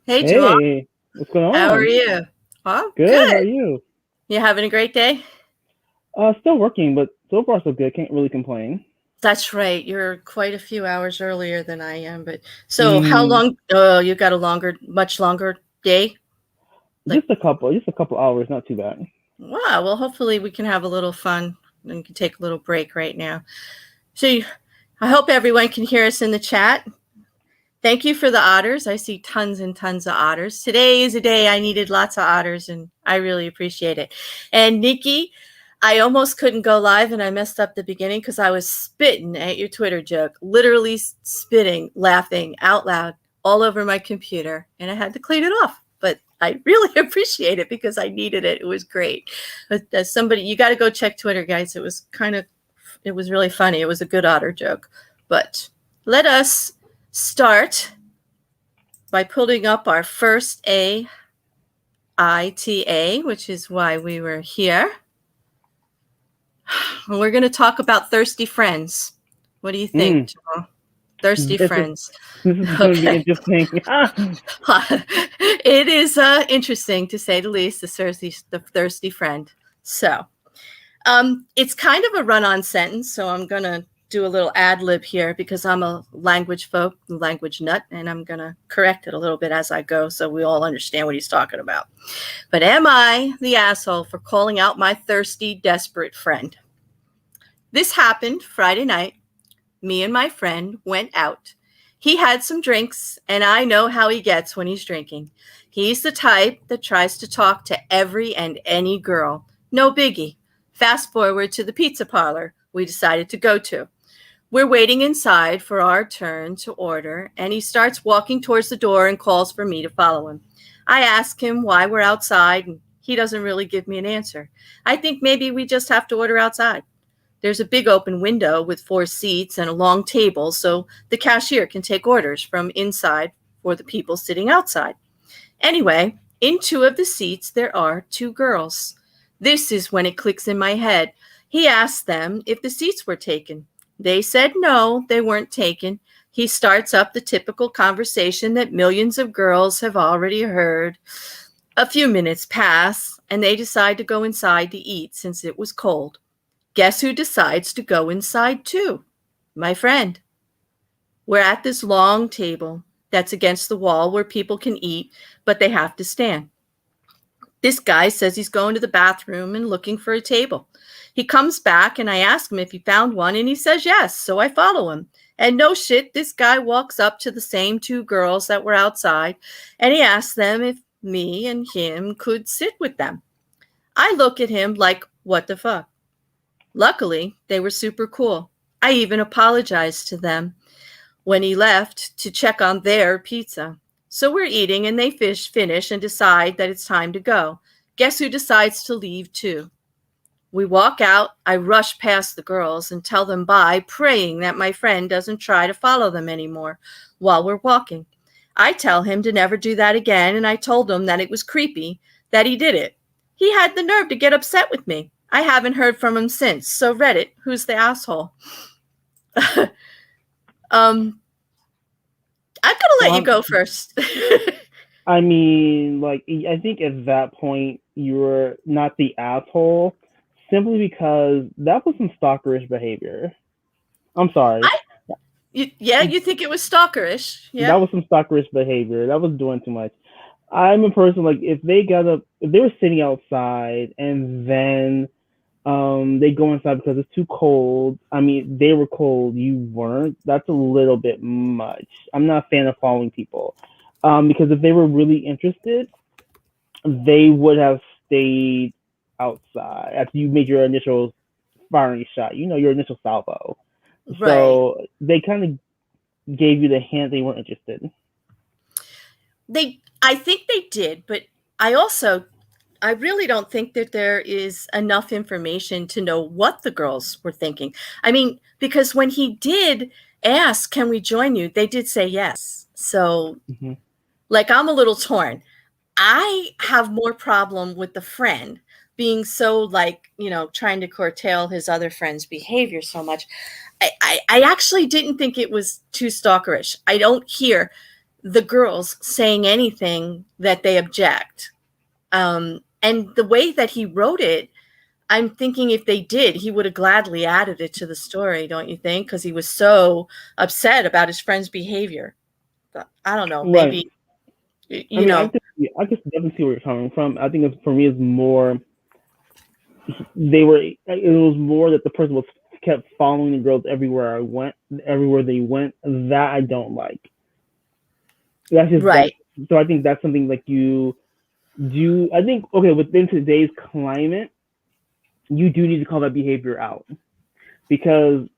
Hey, Jamal. Hey, what's going How are on? you? Oh, Good, how are good. you? You having a great day? Still working, but so far so good. Can't really complain. That's right. You're quite a few hours earlier than I am. But so how Mm, long? Oh, you got a much longer day? Like, just a couple hours, not too bad. wow. Well, hopefully we can have a little fun and can take a little break right now. So I hope everyone can hear us in the chat. Thank you for the otters. I see tons and tons of otters. Today is a day I needed lots of otters, and I really appreciate it. And Nikki, I almost couldn't go live, and I messed up the beginning because I was spitting at your Twitter joke, literally spitting, laughing out loud all over my computer, and I had to clean it off. But I really appreciate it because I needed it. It was great. But as somebody, you got to go check Twitter, guys. It was really funny. It was a good otter joke. But let us start by putting up our first AITA, which is why we were here. We're going to talk about thirsty friends. What do you think, Mm, Jamal? Thirsty this is friends. this is going to be Okay. interesting. It is interesting to say the least, the thirsty friend. So, it's kind of a run-on sentence, so I'm going to do a little ad lib here because I'm a language nut, and I'm going to correct it a little bit as I go so we all understand what he's talking about. But am I the asshole for calling out my thirsty, desperate friend? This happened Friday night. Me and my friend went out. He had some drinks, and I know how he gets when he's drinking. He's the type that tries to talk to every and any girl. No biggie. Fast forward to the pizza parlor we decided to go to. We're waiting inside for our turn to order, and he starts walking towards the door and calls for me to follow him. I ask him why we're outside, and he doesn't really give me an answer. I think maybe we just have to order outside. There's a big open window with 4 seats and a long table so the cashier can take orders from inside for the people sitting outside. Anyway, in 2 of the seats, there are 2 girls. This is when it clicks in my head. He asked them if the seats were taken. They said no, they weren't taken. He starts up the typical conversation that millions of girls have already heard. A few minutes pass, and they decide to go inside to eat since it was cold. Guess who decides to go inside too? My friend. We're at this long table that's against the wall where people can eat, but they have to stand. This guy says he's going to the bathroom and looking for a table. He comes back and I ask him if he found one and he says yes, so I follow him. And no shit, this guy walks up to the same 2 girls that were outside and he asks them if me and him could sit with them. I look at him like, what the fuck? Luckily, they were super cool. I even apologized to them when he left to check on their pizza. So we're eating and they finish and decide that it's time to go. Guess who decides to leave too? We walk out. I rush past the girls and tell them bye, praying that my friend doesn't try to follow them anymore while we're walking. I tell him to never do that again, and I told him that it was creepy that he did it. He had the nerve to get upset with me. I haven't heard from him since. So Reddit, who's the asshole? I'm gonna let you well, go first. I mean, like, I think at that point you were not the asshole, simply because that was some stalkerish behavior. I'm sorry. I yeah, you think it was stalkerish? That Yeah. was some stalkerish behavior. That was doing too much. I'm a person like if they were sitting outside and then they go inside because it's too cold. I mean, they were cold, you weren't. That's a little bit much. I'm not a fan of following people. Because if they were really interested, they would have stayed outside after you made your initial firing shot. You know, your initial salvo. Right. So they kind of gave you the hint they weren't interested. I think they did, but I really don't think that there is enough information to know what the girls were thinking. I mean, because when he did ask, can we join you? They did say yes. So, Mm-hmm. like, I'm a little torn. I have more problem with the friend being so, like, trying to curtail his other friend's behavior so much. I actually didn't think it was too stalkerish. I don't hear the girls saying anything that they object. And the way that he wrote it, I'm thinking if they did, he would have gladly added it to the story, don't you think? Because he was so upset about his friend's behavior. But I don't know, Right. maybe, I you mean, know. I can definitely see where you're coming from. I think for me, it's more they were. It was more that the person was kept following the girls everywhere they went. That I don't like. That's just that. Right. So I think that's something like you do. I think okay, within today's climate, you do need to call that behavior out because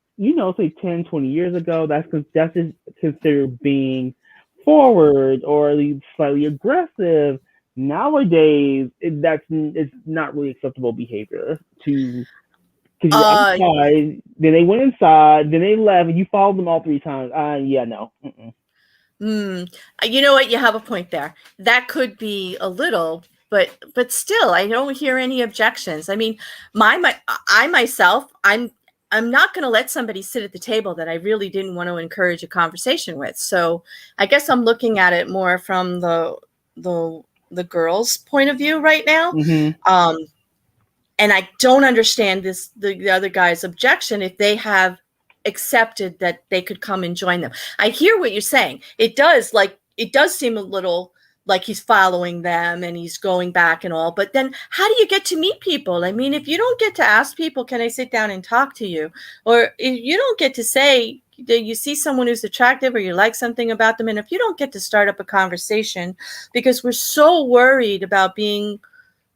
say 10, 20 years ago, that's just considered being forward or slightly aggressive. Nowadays, it's not really acceptable behavior to because you were Uh, outside, then they went inside, then they left, and you followed them all 3 times. Yeah, no. Mm-mm. you know what? You have a point there. That could be a little, but still, I don't hear any objections. I mean, I myself, I'm not going to let somebody sit at the table that I really didn't want to encourage a conversation with. So I guess I'm looking at it more from the the girls' point of view right now. Mm-hmm. And I don't understand the other guy's objection if they have accepted that they could come and join them. I hear what you're saying. It does seem a little like he's following them and he's going back and all, but then how do you get to meet people? I mean, if you don't get to ask people, can I sit down and talk to you? Or if you don't get to say that you see someone who's attractive or you like something about them, and if you don't get to start up a conversation because we're so worried about being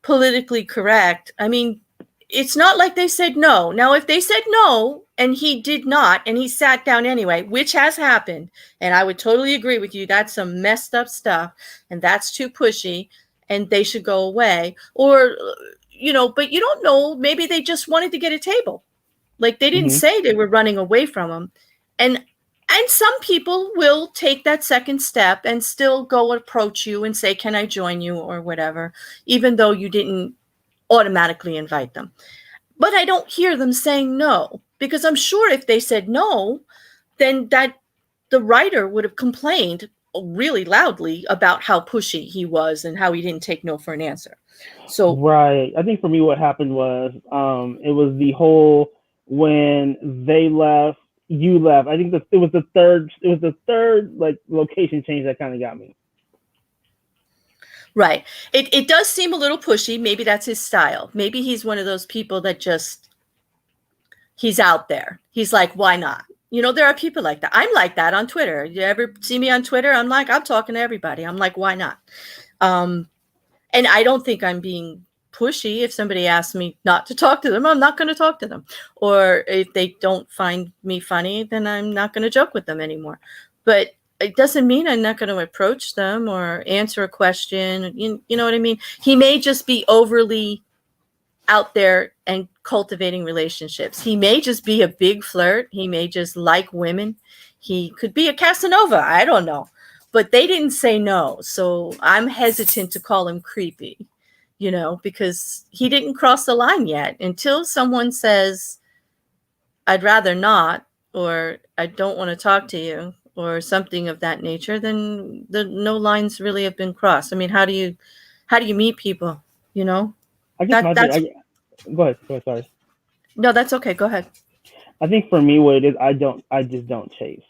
politically correct. I mean, it's not like they said no. Now, if they said no and he did not, and he sat down anyway, which has happened, and I would totally agree with you, that's some messed up stuff, and that's too pushy, and they should go away. Or, but you don't know, maybe they just wanted to get a table. Like they didn't Mm-hmm. say they were running away from him. And some people will take that second step and still go approach you and say, can I join you or whatever, even though you didn't automatically invite them. But I don't hear them saying no, because I'm sure if they said no, then that the writer would have complained really loudly about how pushy he was and how he didn't take no for an answer. So Right. I think for me, what happened was, it was the whole when they left, you left. I think it was the third like location change that kind of got me. right. It does seem a little pushy. Maybe that's his style. Maybe he's one of those people that just he's out there. He's like, why not? There are people like that. I'm like that on Twitter. You ever see me on Twitter? I'm talking to everybody. I'm like, why not? And I don't think I'm being pushy. If somebody asks me not to talk to them, I'm not going to talk to them. Or if they don't find me funny, then I'm not going to joke with them anymore. But it doesn't mean I'm not going to approach them or answer a question. You know what I mean? He may just be overly out there and cultivating relationships. He may just be a big flirt. He may just like women. He could be a Casanova. I don't know. But they didn't say no. So I'm hesitant to call him creepy, because he didn't cross the line yet. Until someone says, I'd rather not, or I don't want to talk to you, or something of that nature, then no lines really have been crossed. I mean, how do you meet people, I guess my that's thing. Go ahead. Sorry. No, that's okay. Go ahead. I think for me, what it is, I just don't chase.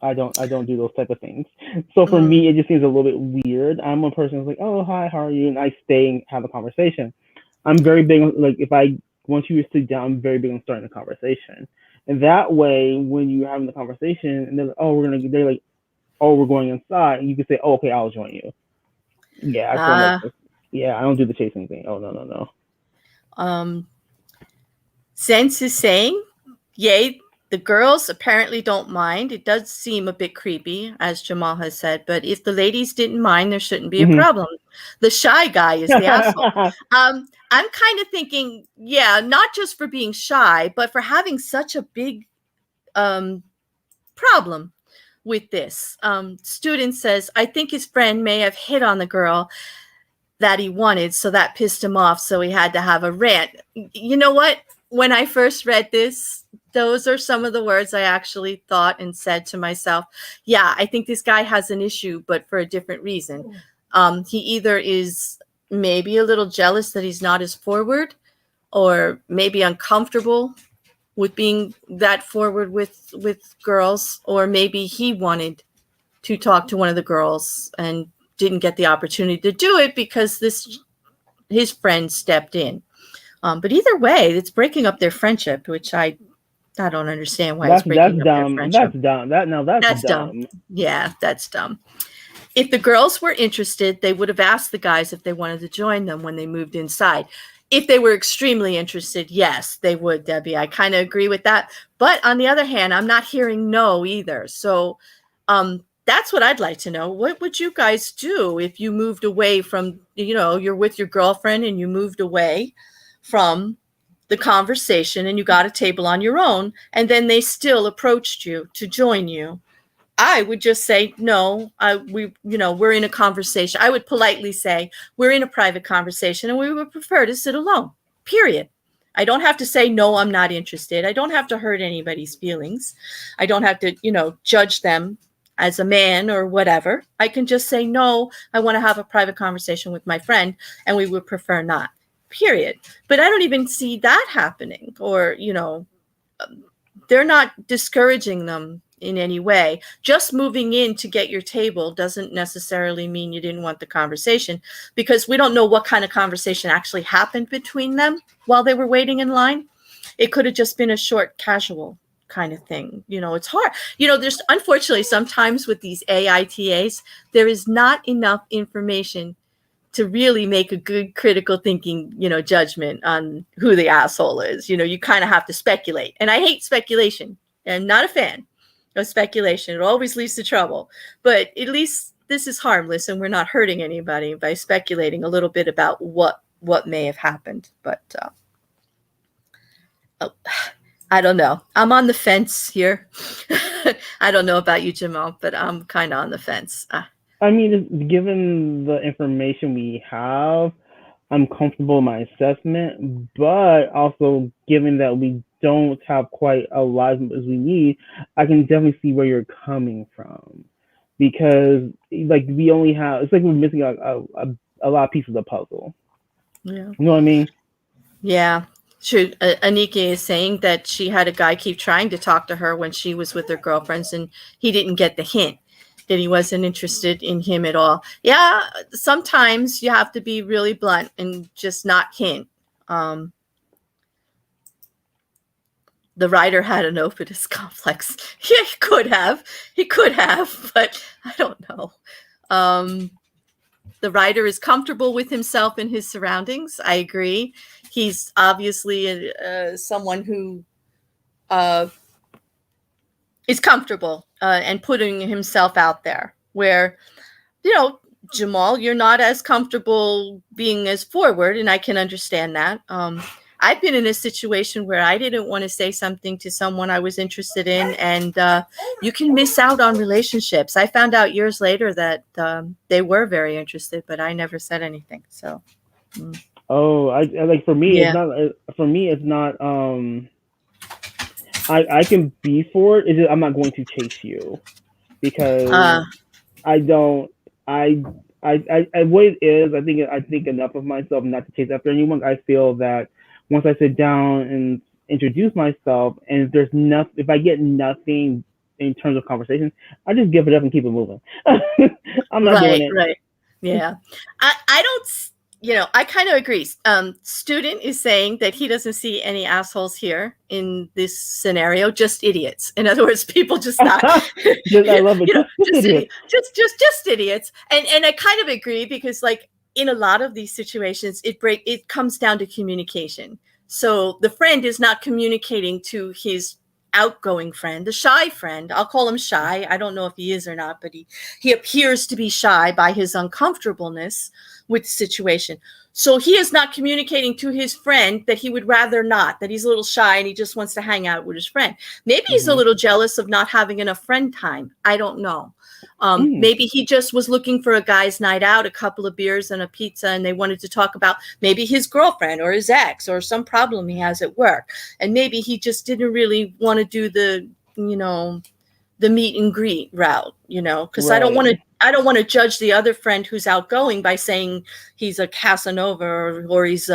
I don't do those type of things. So for me, it just seems a little bit weird. I'm a person who's like, oh, hi, how are you? And I stay and have a conversation. I'm very big on, like, once you sit down, I'm very big on starting a conversation. And that way, when you're having the conversation and they're like, they're like, oh, we're going inside, and you can say, oh, okay, I'll join you. Yeah, I feel like, yeah, I don't do the chasing thing. Oh, no. Sense is saying, yay, the girls apparently don't mind. It does seem a bit creepy, as Jamal has said, but if the ladies didn't mind, there shouldn't be a problem. The shy guy is the asshole. I'm kind of thinking, yeah, not just for being shy, but for having such a big problem with this. Student says, I think his friend may have hit on the girl that he wanted, so that pissed him off, so he had to have a rant. You know what? When I first read this, those are some of the words I actually thought and said to myself. Yeah, I think this guy has an issue, but for a different reason. He either is maybe a little jealous that he's not as forward, or maybe uncomfortable with being that forward with girls, or maybe he wanted to talk to one of the girls and didn't get the opportunity to do it because his friend stepped in. But either way, it's breaking up their friendship, which I don't understand why it's breaking up their friendship. That's dumb. That's dumb. Yeah, that's dumb. If the girls were interested, they would have asked the guys if they wanted to join them when they moved inside. If they were extremely interested, yes, they would, Debbie. I kind of agree with that. But on the other hand, I'm not hearing no either. So that's what I'd like to know. What would you guys do if you moved away from, you're with your girlfriend and you moved away from the conversation and you got a table on your own, and then they still approached you to join you? I would just say, no, we're in a conversation. I would politely say, we're in a private conversation and we would prefer to sit alone, period. I don't have to say, no, I'm not interested. I don't have to hurt anybody's feelings. I don't have to, judge them as a man or whatever. I can just say, no, I want to have a private conversation with my friend and we would prefer not, period. But I don't even see that happening, or, they're not discouraging them in any way. Just moving in to get your table doesn't necessarily mean you didn't want the conversation, because we don't know what kind of conversation actually happened between them while they were waiting in line. It could have just been a short, casual kind of thing. It's hard. There's, unfortunately, sometimes with these AITAs, there is not enough information to really make a good critical thinking, judgment on who the asshole is. You kind of have to speculate. And I hate speculation. I'm not a fan of speculation. It always leads to trouble. But at least this is harmless and we're not hurting anybody by speculating a little bit about what may have happened. But I don't know. I'm on the fence here. I don't know about you, Jamal, but I'm kind of on the fence. I mean, given the information we have, I'm comfortable in my assessment, but also given that we don't have quite a lot as we need, I can definitely see where you're coming from, because we only have, it's like we're missing a lot of pieces of the puzzle. Yeah. You know what I mean? Yeah. True. Anika is saying that she had a guy keep trying to talk to her when she was with her girlfriends, and he didn't get the hint that he wasn't interested in him at all. Yeah, sometimes you have to be really blunt and just not hint. The writer had an Oedipus complex. Yeah, he could have, but I don't know. The writer is comfortable with himself and his surroundings. I agree. He's obviously someone who is comfortable and putting himself out there, where, Jamal, you're not as comfortable being as forward, and I can understand that. I've been in a situation where I didn't want to say something to someone I was interested in, and you can miss out on relationships. I found out years later that they were very interested, but I never said anything. So. Oh, I like, for me, Yeah. it's not. I can be for it. It's just, I'm not going to chase you, because I don't. What it is, I think enough of myself not to chase after anyone. I feel that once I sit down and introduce myself, and if I get nothing in terms of conversation, I just give it up and keep it moving. I'm not doing it. Right. Yeah. I don't. I kind of agree. Student is saying that he doesn't see any assholes here in this scenario, just idiots. In other words, people just not. I love it. Just idiots. And I kind of agree, because in a lot of these situations, it comes down to communication. So the friend is not communicating to his outgoing friend, the shy friend. I'll call him shy. I don't know if he is or not, but he appears to be shy by his uncomfortableness with the situation. So he is not communicating to his friend that he would rather not, that he's a little shy and he just wants to hang out with his friend. Maybe he's a little jealous of not having enough friend time. I don't know. Maybe he just was looking for a guy's night out, a couple of beers and a pizza, and they wanted to talk about maybe his girlfriend or his ex or some problem he has at work. And maybe he just didn't really want to do the, the meet and greet route, because Right. I don't want to judge the other friend who's outgoing by saying he's a Casanova or he's,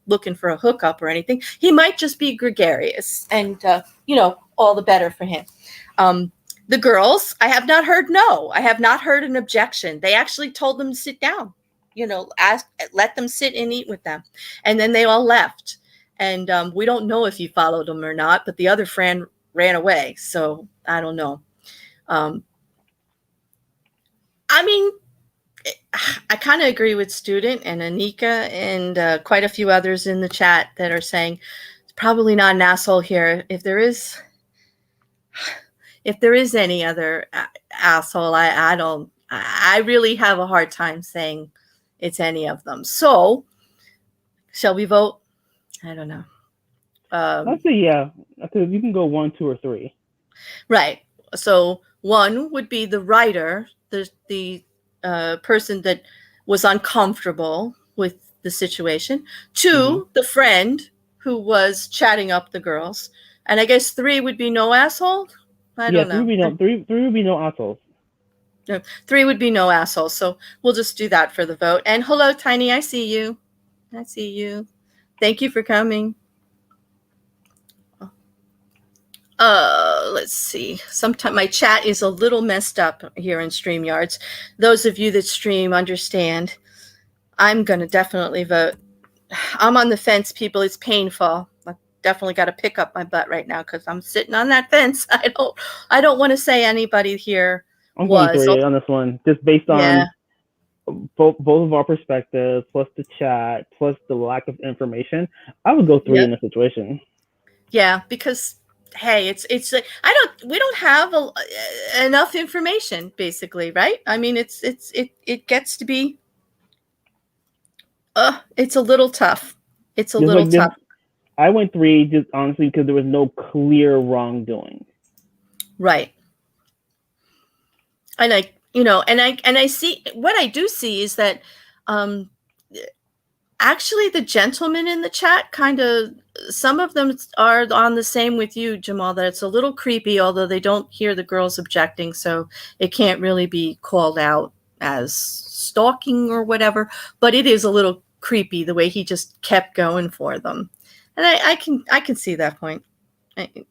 looking for a hookup or anything. He might just be gregarious and, all the better for him. The girls, I have not heard no. I have not heard an objection. They actually told them to sit down, let them sit and eat with them. And then they all left. And we don't know if he followed them or not, but the other friend ran away. So I don't know. I kind of agree with Student and Anika and quite a few others in the chat that are saying it's probably not an asshole here. If there is any other asshole, I really have a hard time saying it's any of them. So shall we vote? I don't know. I'd say yeah. Because you can go 1, 2, or 3. Right. So 1 would be the writer, the person that was uncomfortable with the situation. 2, the friend who was chatting up the girls. And I guess 3 would be no asshole. I don't know. 3 would be no assholes. No, 3 would be no asshole. So we'll just do that for the vote. And hello, Tiny. I see you. Thank you for coming. Let's see. Sometimes my chat is a little messed up here in StreamYards. Those of you that stream understand. I'm going to definitely vote. I'm on the fence, people. It's painful. I definitely got to pick up my butt right now because I'm sitting on that fence. I don't want to say anybody here I'm going 3 on this one, just based on both of our perspectives, plus the chat, plus the lack of information. I would go 3 in this situation. Yeah, because hey, we don't have enough information, basically, right? I mean, it gets to be, it's a little tough. It's a little tough. I went 3 just honestly because there was no clear wrongdoing. Right. And I see, what I do see is that actually the gentlemen in the chat kind of, some of them are on the same with you, Jamal, that it's a little creepy, although they don't hear the girls objecting, so it can't really be called out as stalking or whatever, but it is a little creepy the way he just kept going for them. And I can see that point. And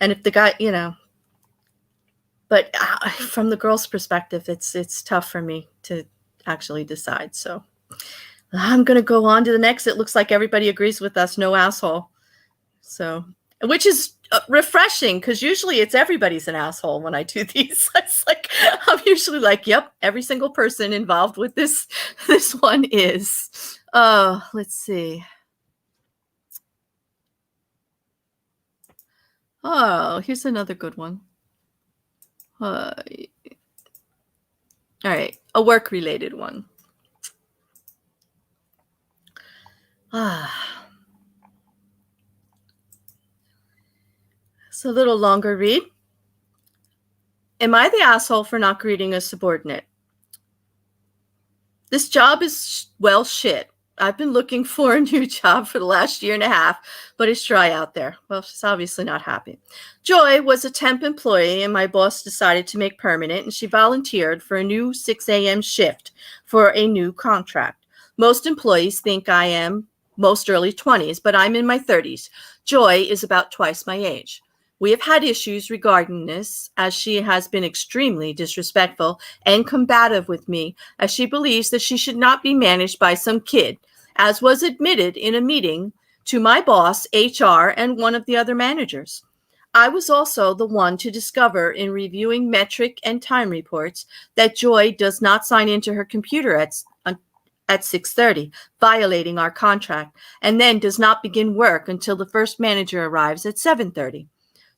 if the guy, but from the girl's perspective, it's tough for me to actually decide. So I'm going to go on to the next. It looks like everybody agrees with us. No asshole. So, which is refreshing because usually it's everybody's an asshole when I do these. It's like, I'm usually like, yep, every single person involved with this one is. Let's see. Oh, here's another good one. All right, a work-related one. It's a little longer read. Am I the asshole for not greeting a subordinate? This job is, well, shit. I've been looking for a new job for the last 1.5 years, but it's dry out there. Well, she's obviously not happy. Joy was a temp employee, and my boss decided to make permanent, and she volunteered for a new 6 a.m. shift for a new contract. Most employees think I am most early 20s, but I'm in my 30s. Joy is about twice my age. We have had issues regarding this, as she has been extremely disrespectful and combative with me, as she believes that she should not be managed by some kid, as was admitted in a meeting to my boss, HR, and one of the other managers. I was also the one to discover in reviewing metric and time reports that Joy does not sign into her computer at 6:30, violating our contract, and then does not begin work until the first manager arrives at 7:30.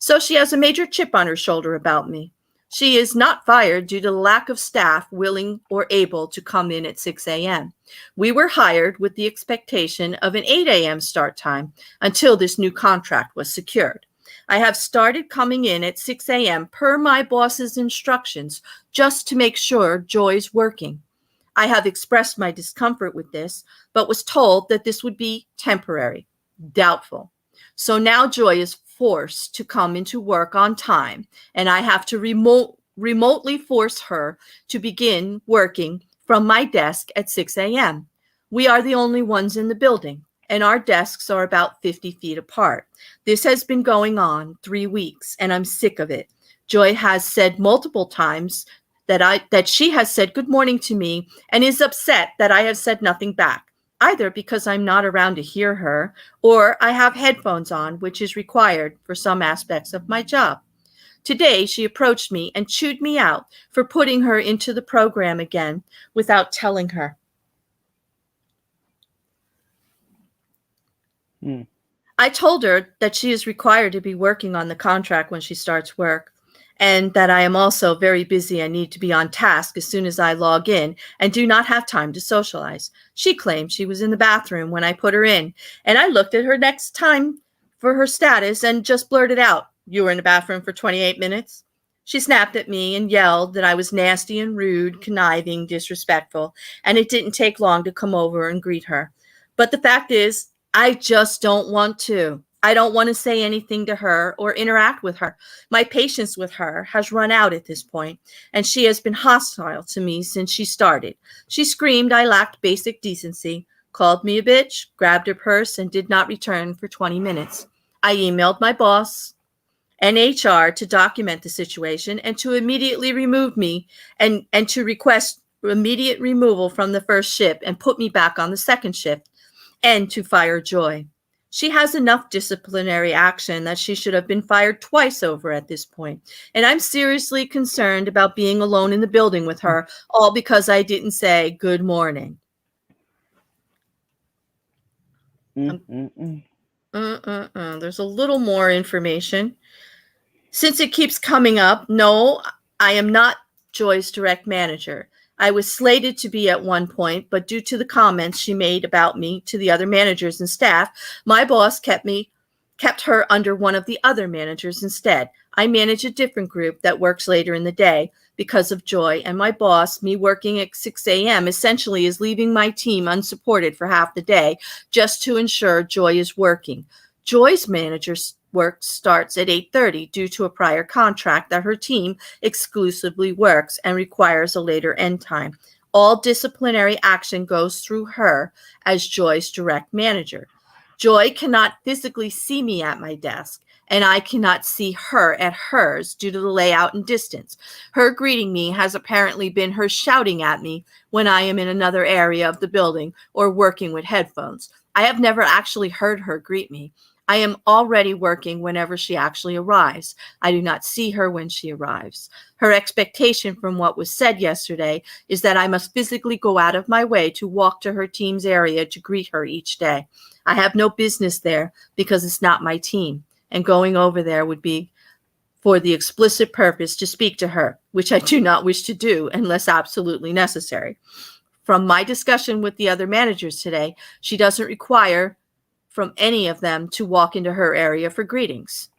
So she has a major chip on her shoulder about me. She is not fired due to the lack of staff willing or able to come in at 6 a.m. We were hired with the expectation of an 8 a.m. start time until this new contract was secured. I have started coming in at 6 a.m. per my boss's instructions just to make sure Joy's working. I have expressed my discomfort with this, but was told that this would be temporary. Doubtful. So now Joy is forced to come into work on time, and I have to remotely force her to begin working from my desk at 6 a.m. We are the only ones in the building, and our desks are about 50 feet apart. This has been going on 3 weeks, and I'm sick of it. Joy has said multiple times that she has said good morning to me and is upset that I have said nothing back, either because I'm not around to hear her or I have headphones on, which is required for some aspects of my job. Today, she approached me and chewed me out for putting her into the program again without telling her. I told her that she is required to be working on the contract when she starts work, and that I am also very busy and need to be on task as soon as I log in and do not have time to socialize. She claimed she was in the bathroom when I put her in, and I looked at her next time for her status and just blurted out, "You were in the bathroom for 28 minutes?" She snapped at me and yelled that I was nasty and rude, conniving, disrespectful, and it didn't take long to come over and greet her. But the fact is, I just don't want to. I don't want to say anything to her or interact with her. My patience with her has run out at this point, and she has been hostile to me since she started. She screamed I lacked basic decency, called me a bitch, grabbed her purse, and did not return for 20 minutes. I emailed my boss and HR to document the situation and to immediately remove me and to request immediate removal from the first shift and put me back on the second shift, and to fire Joy. She has enough disciplinary action that she should have been fired twice over at this point. And I'm seriously concerned about being alone in the building with her, all because I didn't say good morning. There's a little more information. Since it keeps coming up, no, I am not Joy's direct manager. I was slated to be at one point, but due to the comments she made about me to the other managers and staff, my boss kept her under one of the other managers instead. I manage a different group that works later in the day because of Joy, and my boss, me working at 6 a.m., essentially is leaving my team unsupported for half the day just to ensure Joy is working. Joy's manager's work starts at 8:30 due to a prior contract that her team exclusively works and requires a later end time. All disciplinary action goes through her as Joy's direct manager. Joy cannot physically see me at my desk, and I cannot see her at hers due to the layout and distance. Her greeting me has apparently been her shouting at me when I am in another area of the building or working with headphones. I have never actually heard her greet me. I am already working whenever she actually arrives. I do not see her when she arrives. Her expectation from what was said yesterday is that I must physically go out of my way to walk to her team's area to greet her each day. I have no business there because it's not my team, and going over there would be for the explicit purpose to speak to her, which I do not wish to do unless absolutely necessary. From my discussion with the other managers today, she doesn't require from any of them to walk into her area for greetings.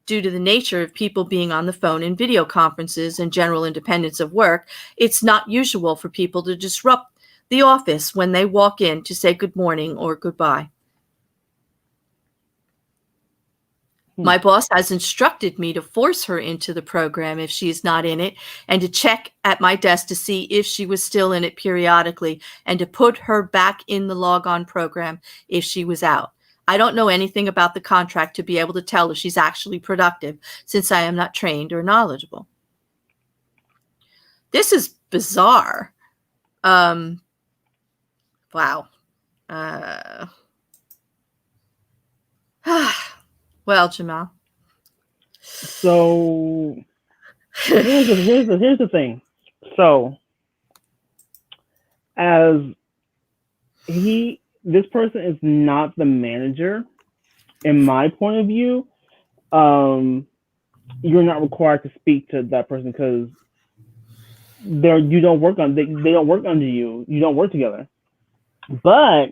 Due to the nature of people being on the phone in video conferences and general independence of work, it's not usual for people to disrupt the office when they walk in to say good morning or goodbye. My boss has instructed me to force her into the program if she is not in it, and to check at my desk to see if she was still in it periodically, and to put her back in the log-on program if she was out. I don't know anything about the contract to be able to tell if she's actually productive, since I am not trained or knowledgeable. This is bizarre. Wow. Well, Jamal. So here's the thing. So as this person is not the manager, in my point of view, you're not required to speak to that person because you don't work on they don't work under you. You don't work together. But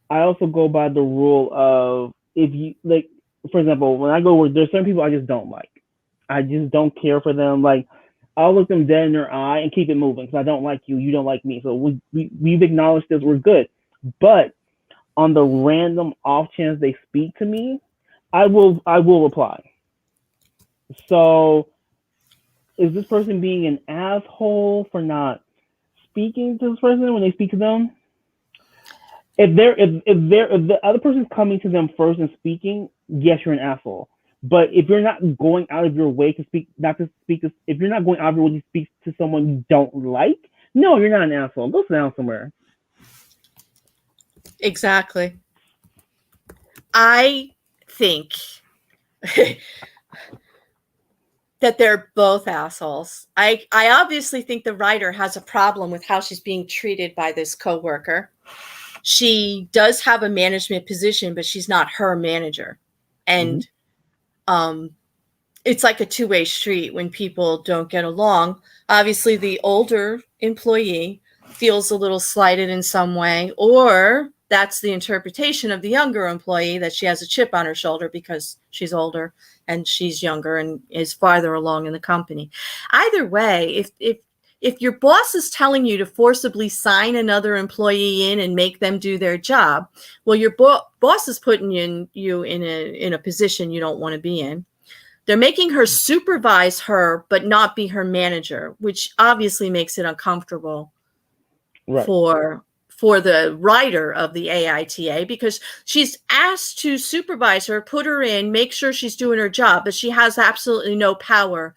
I also go by the rule of if you like, for example, when I go work, there's certain people I just don't like. I just don't care for them. Like I'll look them dead in their eye and keep it moving because I don't like you. You don't like me. So we've acknowledged this. We're good. But on the random off chance they speak to me, I will reply. So is this person being an asshole for not speaking to this person when they speak to them? If the other person's coming to them first and speaking, yes, you're an asshole. But if you're not going out of your way to speak, if you're not going out of your way to speak to someone you don't like, no, you're not an asshole. Go sit down somewhere. Exactly. I think that they're both assholes. I obviously think the writer has a problem with how she's being treated by this coworker. She does have a management position, but she's not her manager. And it's like a two-way street when people don't get along. Obviously, the older employee feels a little slighted in some way, or that's the interpretation of the younger employee that she has a chip on her shoulder because she's older and she's younger and is farther along in the company. Either way, if your boss is telling you to forcibly sign another employee in and make them do their job, well, your boss is putting you in a position you don't want to be in. They're making her supervise her, but not be her manager, which obviously makes it uncomfortable for the writer of the AITA, because she's asked to supervise her, put her in, make sure she's doing her job, but she has absolutely no power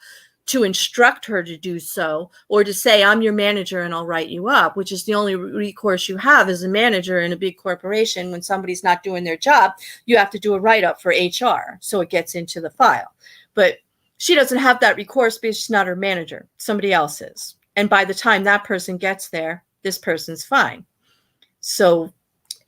to instruct her to do so, or to say, I'm your manager and I'll write you up, which is the only recourse you have as a manager in a big corporation. When somebody's not doing their job, you have to do a write-up for HR so it gets into the file. But she doesn't have that recourse because she's not her manager. Somebody else is. And by the time that person gets there, this person's fine. So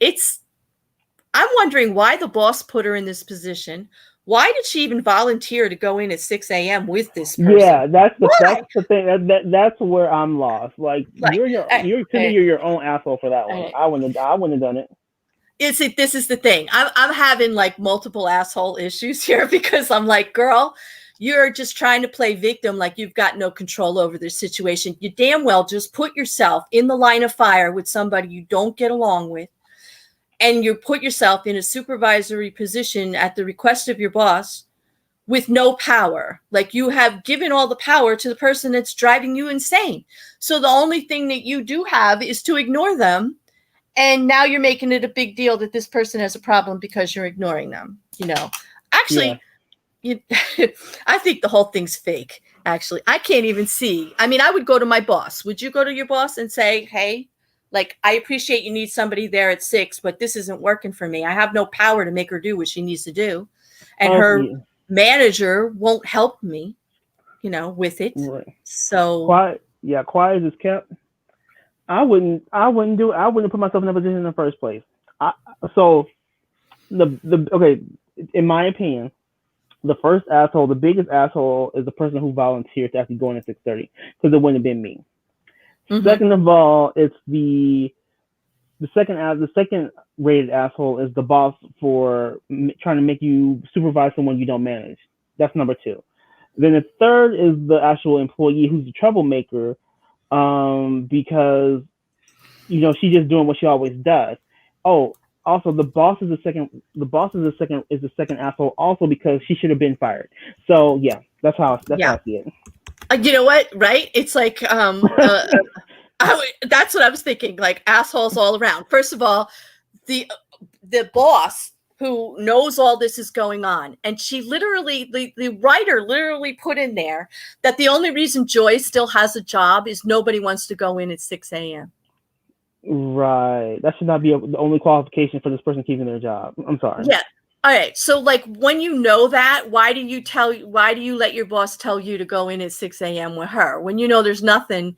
I'm wondering why the boss put her in this position. Why did she even volunteer to go in at 6 a.m. with this person? Yeah, that's the thing. That's where I'm lost. Like you're your own asshole for that one. I wouldn't have done it. This is the thing. I'm having like multiple asshole issues here because I'm like, girl, you're just trying to play victim like you've got no control over the situation. You damn well just put yourself in the line of fire with somebody you don't get along with, and you put yourself in a supervisory position at the request of your boss with no power. Like you have given all the power to the person that's driving you insane. So the only thing that you do have is to ignore them. And now you're making it a big deal that this person has a problem because you're ignoring them. Actually, I think the whole thing's fake. Actually, I can't even see. I mean, I would go to my boss. Would you go to your boss and say, hey, like, I appreciate you need somebody there at 6, but this isn't working for me. I have no power to make her do what she needs to do. And her manager won't help me, with it. Right. So quiet as it's kept. I wouldn't do it. I wouldn't put myself in that position in the first place. In my opinion, the biggest asshole is the person who volunteered to actually go in at 6:30, because it wouldn't have been me. Mm-hmm. Second of all, it's the second rated asshole is the boss for trying to make you supervise someone you don't manage. That's number 2. Then the third is the actual employee who's the troublemaker, because she's just doing what she always does. Oh, also the boss is the second asshole also, because she should have been fired. So yeah, that's how I see it. You know what? Right? It's like that's what I was thinking. Like assholes all around. First of all, the boss who knows all this is going on, and she literally, the writer literally put in there that the only reason Joy still has a job is nobody wants to go in at 6 a.m. Right. That should not be the only qualification for this person keeping their job. I'm sorry. Yeah. All right. So like when you know that, why do you let your boss tell you to go in at 6 a.m. with her when there's nothing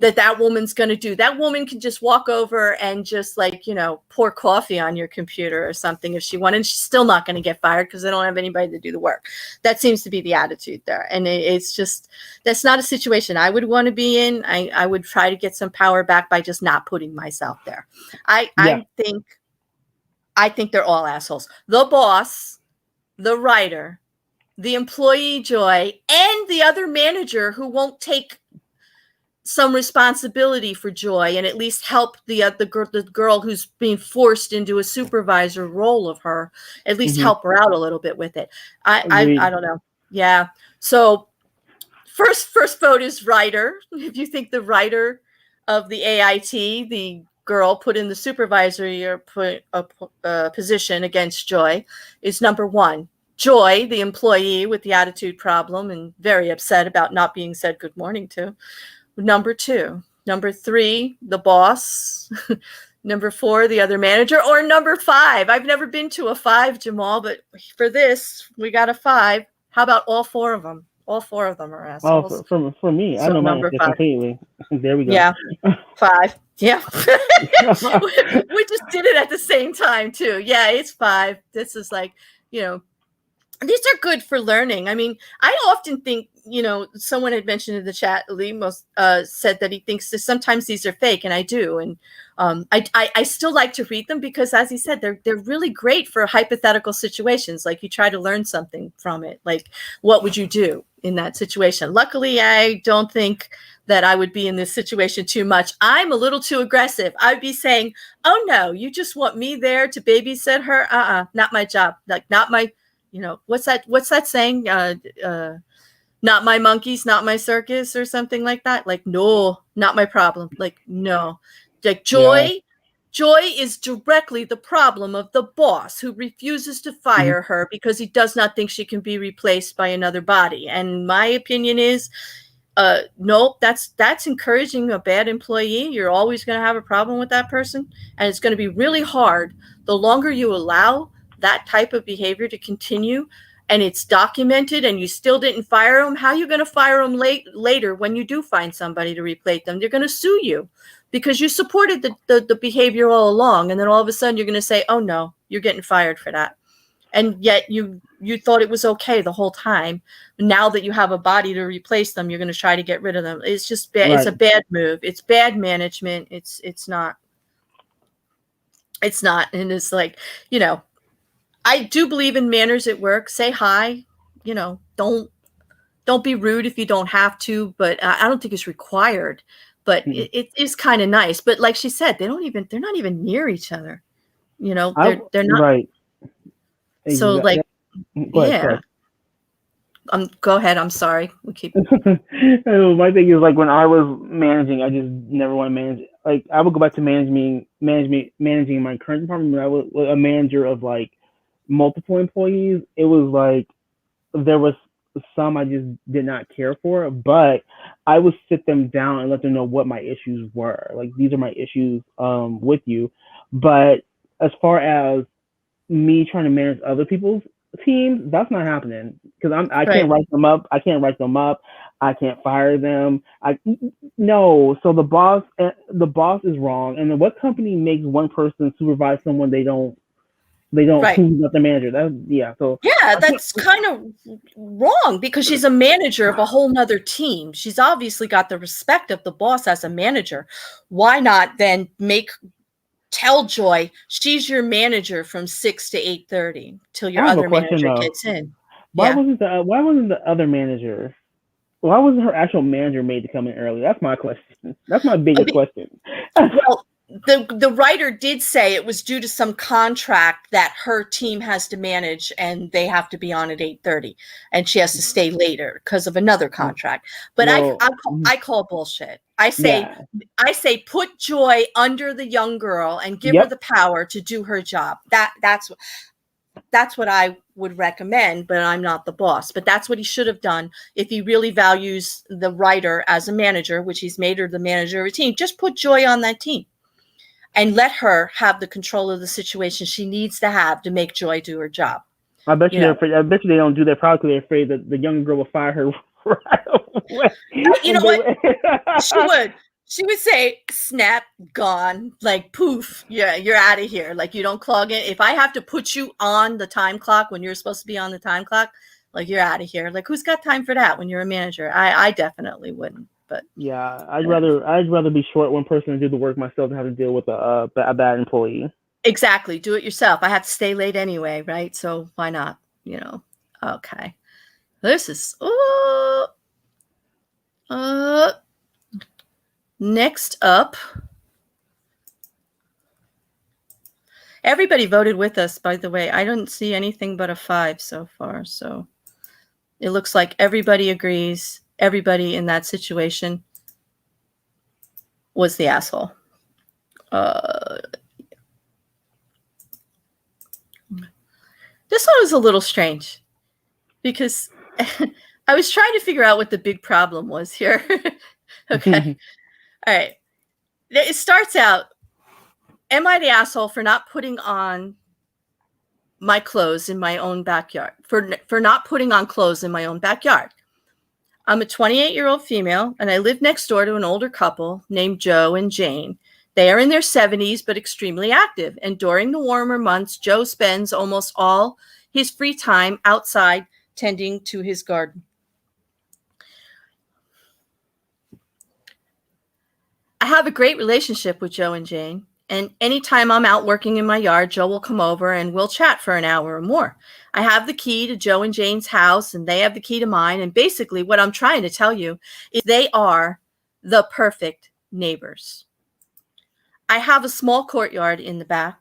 that woman's going to do. That woman can just walk over and just like, pour coffee on your computer or something if she wanted. And she's still not going to get fired because they don't have anybody to do the work. That seems to be the attitude there. And it's just, that's not a situation I would want to be in. I would try to get some power back by just not putting myself there. I think they're all assholes. The boss, the writer, the employee Joy, and the other manager who won't take some responsibility for Joy and at least help the girl who's being forced into a supervisor role of her, at least help her out a little bit with it. I don't know. Yeah. So first vote is writer. If you think the writer of the AIT, the girl put in the supervisory position against Joy, is number one. Joy, the employee with the attitude problem and very upset about not being said good morning to. Number two. Number three, the boss. Number four, the other manager. Or number five. I've never been to a five, Jamal, but for this, we got a five. How about all four of them? All four of them are assholes. Oh, for me, so I know mine completely. There we go. Yeah, five. Yeah. We just did it at the same time, too. Yeah, it's five. This is like, these are good for learning. I mean, I often think, someone had mentioned in the chat, Lee said that he thinks that sometimes these are fake, and I do. And I still like to read them because, as he said, they're really great for hypothetical situations. Like you try to learn something from it. Like, what would you do in that situation? Luckily, I don't think that I would be in this situation too much. I'm a little too aggressive. I'd be saying, oh, no, you just want me there to babysit her? Not my job. Like, not my... what's that saying? Not my monkeys, not my circus, or something like that. Like, no, not my problem. Like, no. Like Joy is directly the problem of the boss who refuses to fire her because he does not think she can be replaced by another body. And my opinion is, no, that's encouraging a bad employee. You're always going to have a problem with that person. And it's going to be really hard the longer you allow that type of behavior to continue, and it's documented and you still didn't fire them. How are you going to fire them later when you do find somebody to replace them? They're going to sue you because you supported the behavior all along. And then all of a sudden you're going to say, oh no, you're getting fired for that. And yet you thought it was okay the whole time. Now that you have a body to replace them, you're going to try to get rid of them. It's just bad. Right. It's a bad move. It's bad management. It's not. And it's like, I do believe in manners at work. Say hi, don't be rude if you don't have to, but I don't think it's required, but it is kind of nice. But like she said, they're not even near each other. They're not. Right. So like, yeah. Go ahead. I'm sorry. We keep. My thing is like when I was managing, I just never want to manage. Like I would go back to managing my current department when I was a manager of like multiple employees. It was like there was some I just did not care for, but I would sit them down and let them know what my issues were. Like these are my issues with you. But as far as me trying to manage other people's teams, that's not happening because I can't write them up. I can't fire them. No. So the boss is wrong. And then what company makes one person supervise someone they don't who's not the manager? That's kind of wrong because she's a manager of a whole nother team. She's obviously got the respect of the boss as a manager. Why not then tell Joy she's your manager from 6 to 8:30 till your other manager gets in? Why wasn't the other manager? Why wasn't her actual manager made to come in early? That's my question. That's my biggest question. Well, the writer did say it was due to some contract that her team has to manage and they have to be on at 8:30 and she has to stay later because of another contract. But I call bullshit. I say put Joy under the young girl and give her the power to do her job. That's what I would recommend, but I'm not the boss. But that's what he should have done if he really values the writer as a manager, which he's made her the manager of a team. Just put Joy on that team. And let her have the control of the situation she needs to have to make Joy do her job. I bet you they're afraid. I bet you they don't do that probably because they're afraid that the young girl will fire her right away. You know what? She would say, snap, gone, like poof, yeah, you're out of here. Like you don't clog in. If I have to put you on the time clock when you're supposed to be on the time clock, like you're out of here. Like who's got time for that when you're a manager? I definitely wouldn't. But Yeah, I'd rather be short one person and do the work myself than have to deal with a bad employee. exactly, do it yourself. I have to stay late anyway, right? So why not? You know. Okay. This is next up. Everybody voted with us, by the way. I don't see anything but a 5 so far. So it looks like everybody agrees. Everybody in that situation was the asshole. This one was a little strange because I was trying to figure out what the big problem was here. Okay. All right. It starts out, am I the asshole for not putting on my clothes in my own backyard? For not putting on clothes in my own backyard. I'm a 28-year-old female, and I live next door to an older couple named Joe and Jane. They are in their 70s, but extremely active. And during the warmer months, Joe spends almost all his free time outside tending to his garden. I have a great relationship with Joe and Jane. And anytime I'm out working in my yard, Joe will come over and we'll chat for an hour or more. I have the key to Joe and Jane's house, and they have the key to mine. And basically what I'm trying to tell you is they are the perfect neighbors. I have a small courtyard in the back.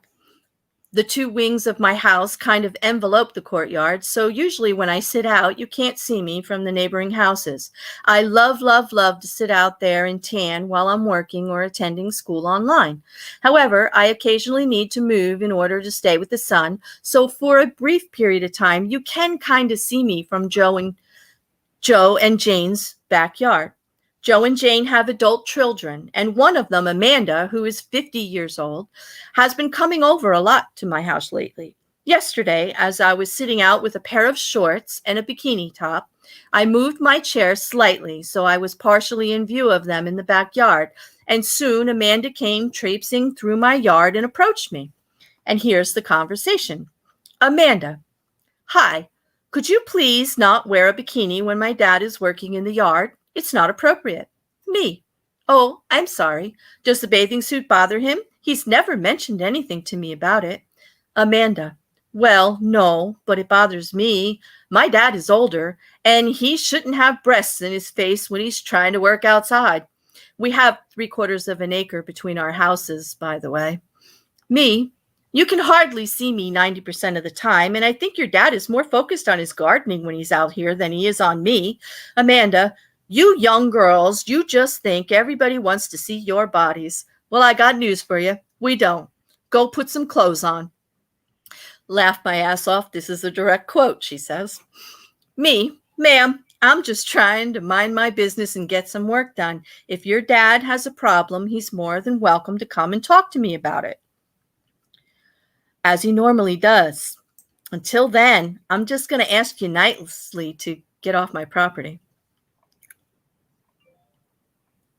The two wings of my house kind of envelope the courtyard, so usually when I sit out, you can't see me from the neighboring houses. I love, love, love to sit out there and tan while I'm working or attending school online. However, I occasionally need to move in order to stay with the sun, so for a brief period of time, you can kind of see me from Joe and Jane's backyard. Joe and Jane have adult children, and one of them, Amanda, who is 50 years old, has been coming over a lot to my house lately. Yesterday, as I was sitting out with a pair of shorts and a bikini top, I moved my chair slightly so I was partially in view of them in the backyard, and soon Amanda came traipsing through my yard and approached me. And here's the conversation. Amanda, hi, could you please not wear a bikini when my dad is working in the yard? It's not appropriate. Me. Oh, I'm sorry. Does the bathing suit bother him? He's never mentioned anything to me about it. Amanda. Well, no, but it bothers me. My dad is older, and he shouldn't have breasts in his face when he's trying to work outside. We have 3/4 of an acre between our houses, by the way. Me. You can hardly see me 90% of the time, and I think your dad is more focused on his gardening when he's out here than he is on me. Amanda. You young girls, you just think everybody wants to see your bodies. Well, I got news for you. We don't. Go put some clothes on. Laugh my ass off. This is a direct quote, she says. Me, ma'am, I'm just trying to mind my business and get some work done. If your dad has a problem, he's more than welcome to come and talk to me about it, as he normally does. Until then, I'm just going to ask you nicely to get off my property.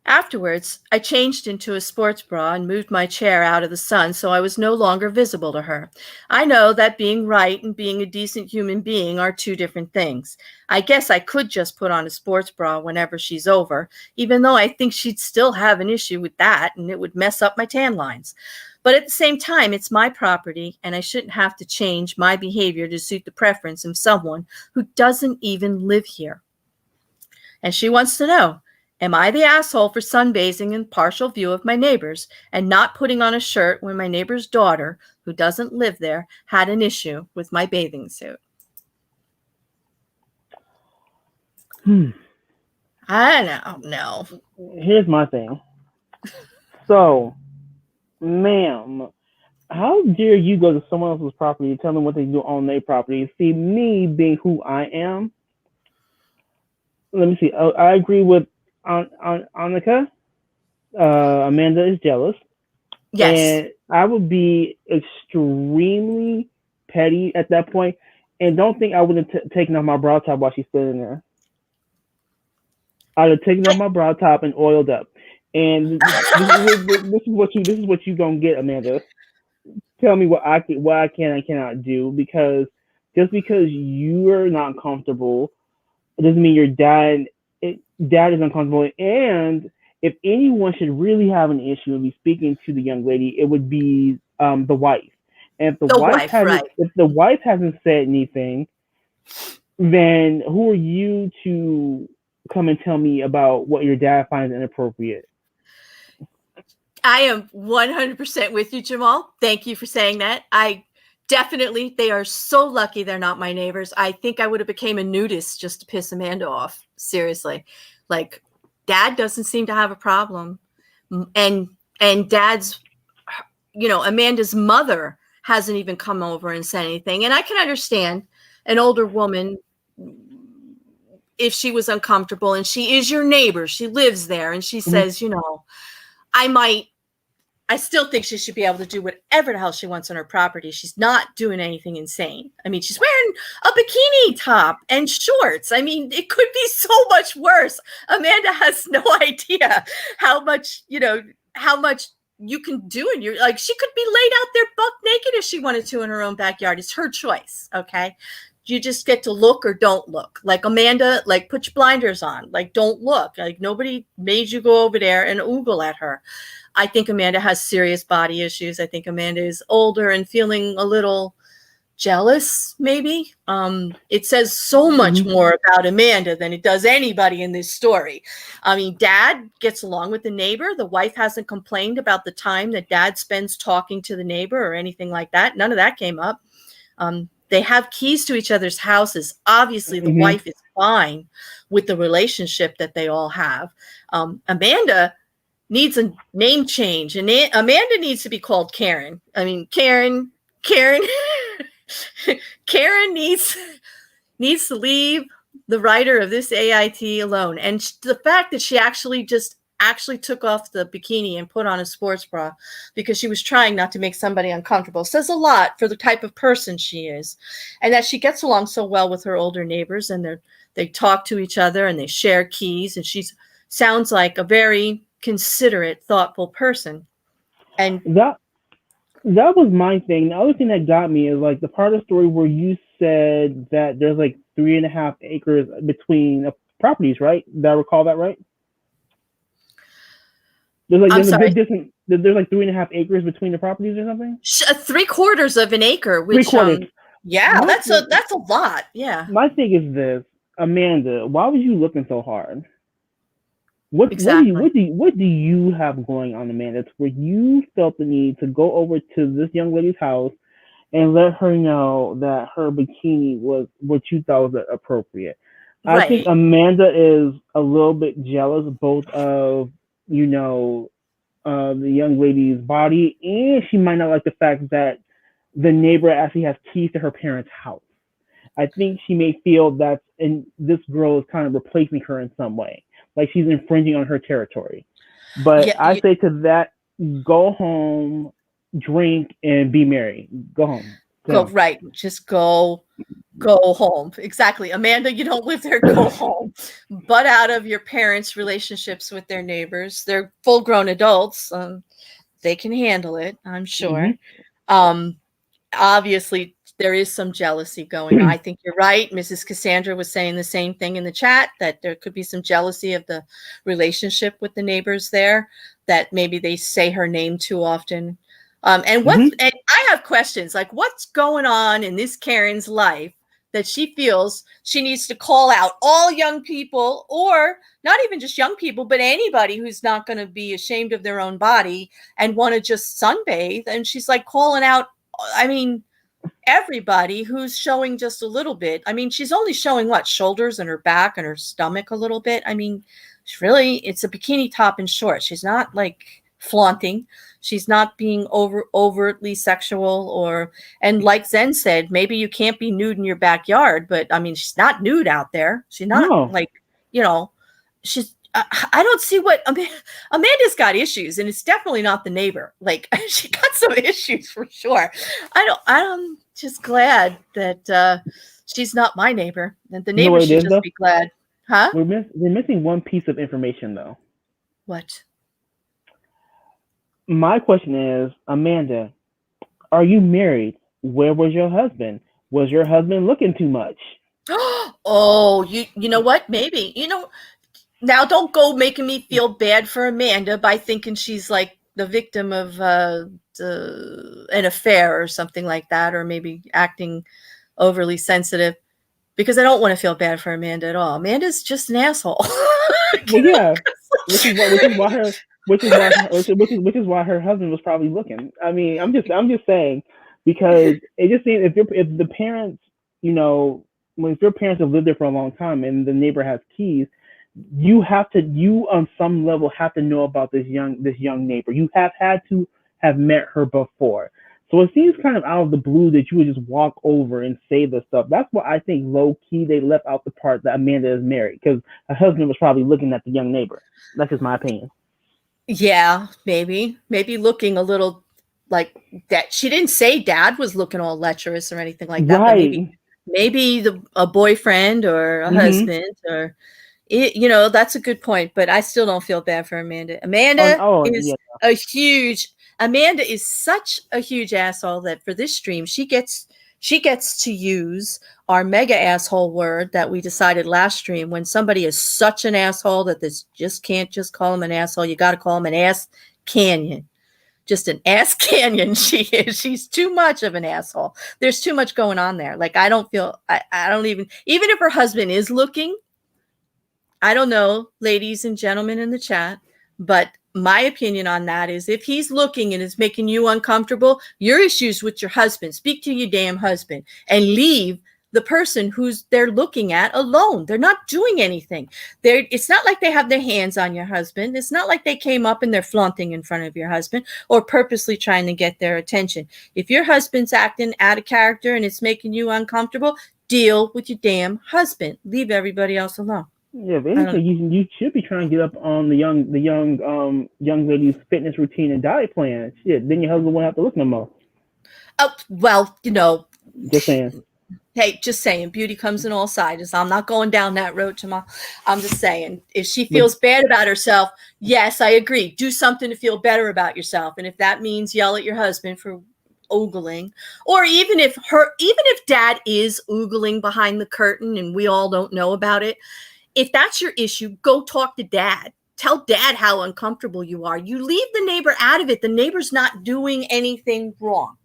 Afterwards, I changed into a sports bra and moved my chair out of the sun so I was no longer visible to her. I know that being right and being a decent human being are two different things. I guess I could just put on a sports bra whenever she's over, even though I think she'd still have an issue with that and it would mess up my tan lines. But at the same time, it's my property and I shouldn't have to change my behavior to suit the preference of someone who doesn't even live here. And she wants to know, am I the asshole for sunbathing in partial view of my neighbors and not putting on a shirt when my neighbor's daughter, who doesn't live there, had an issue with my bathing suit? I don't know. Here's my thing. So, ma'am, how dare you go to someone else's property and tell them what they do on their property? See, me being who I am, let me see. I agree with Annika. Amanda is jealous. Yes. And I would be extremely petty at that point. And don't think I would have taken off my bra top while she's sitting there. I would have taken off my bra top and oiled up. And this is what you gonna get, Amanda. Tell me what I can and cannot do, because just because you're not comfortable, it doesn't mean your dad is uncomfortable. And if anyone should really have an issue and be speaking to the young lady, it would be the wife. And The wife, right? if the wife hasn't said anything, then who are you to come and tell me about what your dad finds inappropriate? I am 100% with you, Jamal. Thank you for saying that. They are so lucky they're not my neighbors. I think I would have became a nudist just to piss Amanda off. Seriously. Like, dad doesn't seem to have a problem. And dad's, Amanda's mother hasn't even come over and said anything. And I can understand an older woman, if she was uncomfortable, and she is your neighbor, she lives there, and she says, I still think she should be able to do whatever the hell she wants on her property. She's not doing anything insane. I mean, she's wearing a bikini top and shorts. I mean, it could be so much worse. Amanda has no idea how much you can do in your, like, she could be laid out there buck naked if she wanted to in her own backyard. It's her choice. Okay. You just get to look or don't look. Like, Amanda, like, put your blinders on. Like, don't look. Like, nobody made you go over there and oogle at her. I think Amanda has serious body issues. I think Amanda is older and feeling a little jealous, maybe. It says so much more about Amanda than it does anybody in this story. I mean, dad gets along with the neighbor. The wife hasn't complained about the time that dad spends talking to the neighbor or anything like that. None of that came up. They have keys to each other's houses. Obviously, the wife is fine with the relationship that they all have. Amanda needs a name change, and Amanda needs to be called Karen. I mean, Karen needs to leave the writer of this AIT alone. And the fact that she actually took off the bikini and put on a sports bra because she was trying not to make somebody uncomfortable says a lot for the type of person she is. And that she gets along so well with her older neighbors, and they talk to each other and they share keys, and she sounds like a very considerate, thoughtful person. And that was my thing. The other thing that got me is, like, the part of the story where you said that there's like 3.5 acres between properties, right? Did I recall that right? There's a big distance. There's like 3.5 acres between the properties or something. 3/4 of an acre, which that's a lot. Yeah. My thing is this, Amanda, why was you looking so hard? What do you have going on, Amanda? It's where you felt the need to go over to this young lady's house and let her know that her bikini was what you thought was appropriate. Right. I think Amanda is a little bit jealous both of, the young lady's body, and she might not like the fact that the neighbor actually has keys to her parents' house. I think she may feel that this girl is kind of replacing her in some way. Like, she's infringing on her territory. But I say to that, go home, drink, and be merry. Go home. Right. Just go home. Exactly. Amanda, you don't live there. Go home. Butt out of your parents' relationships with their neighbors. They're full-grown adults. They can handle it, I'm sure. Obviously, there is some jealousy going on. I think you're right. Mrs. Cassandra was saying the same thing in the chat, that there could be some jealousy of the relationship with the neighbors there, that maybe they say her name too often. And I have questions, like, what's going on in this Karen's life that she feels she needs to call out all young people, or not even just young people, but anybody who's not going to be ashamed of their own body and want to just sunbathe. And she's like calling out, I mean, everybody who's showing just a little bit. I mean, she's only showing shoulders and her back and her stomach a little bit. I mean, it's a bikini top and shorts. She's not like flaunting. She's not being overtly sexual, and like Zen said, maybe you can't be nude in your backyard, but I mean, she's not nude out there. She's not she's, I don't see what Amanda's got issues, and it's definitely not the neighbor. Like, she got some issues for sure. I'm just glad that she's not my neighbor, and the neighbor should just be glad. Huh? We're missing one piece of information though. What? My question is, Amanda, are you married? Where was your husband? Was your husband looking too much? Oh, you know what? Maybe. Now don't go making me feel bad for Amanda by thinking she's like the victim of an affair or something like that, or maybe acting overly sensitive, because I don't want to feel bad for Amanda at all. Amanda's just an asshole. Well, yeah, which is why her husband was probably looking. I mean, I'm just saying, because it just seems, if the parents, if your parents have lived there for a long time and the neighbor has keys, you on some level have to know about this young neighbor. You have had to have met her before. So it seems kind of out of the blue that you would just walk over and say this stuff. That's why I think low key they left out the part that Amanda is married, because her husband was probably looking at the young neighbor. That's just my opinion. Yeah, maybe looking a little like that. She didn't say dad was looking all lecherous or anything like that, but maybe Right. maybe a boyfriend or a Mm-hmm. husband, or that's a good point, but I still don't feel bad for Amanda. Oh, yeah. Amanda is such a huge asshole that for this stream she gets to use our mega asshole word that we decided last stream. When somebody is such an asshole that this just can't just call him an asshole, you got to call him an ass canyon. Just an ass canyon she is. She's too much of an asshole. There's too much going on there. Like, I don't even if her husband is looking, I don't know, ladies and gentlemen in the chat, but my opinion on that is, if he's looking and is making you uncomfortable, your issues with your husband. Speak to your damn husband and leave the person who's they're looking at alone. They're not doing anything. It's not like they have their hands on your husband. It's not like they came up and they're flaunting in front of your husband or purposely trying to get their attention. If your husband's acting out of character and it's making you uncomfortable, deal with your damn husband. Leave everybody else alone. Yeah, if I don't anything, you should be trying to get up on the young lady's fitness routine and diet plan. Shit, then your husband won't have to look no more. Oh, well, Just saying. hey, just saying, beauty comes in all sizes. I'm not going down that road, Jamal. I'm just saying, if she But feels bad about herself, yes, I agree. Do something to feel better about yourself. And if that means yell at your husband for oogling, or even if dad is oogling behind the curtain and we all don't know about it, if that's your issue, go talk to dad. Tell dad how uncomfortable you are. You leave the neighbor out of it. The neighbor's not doing anything wrong.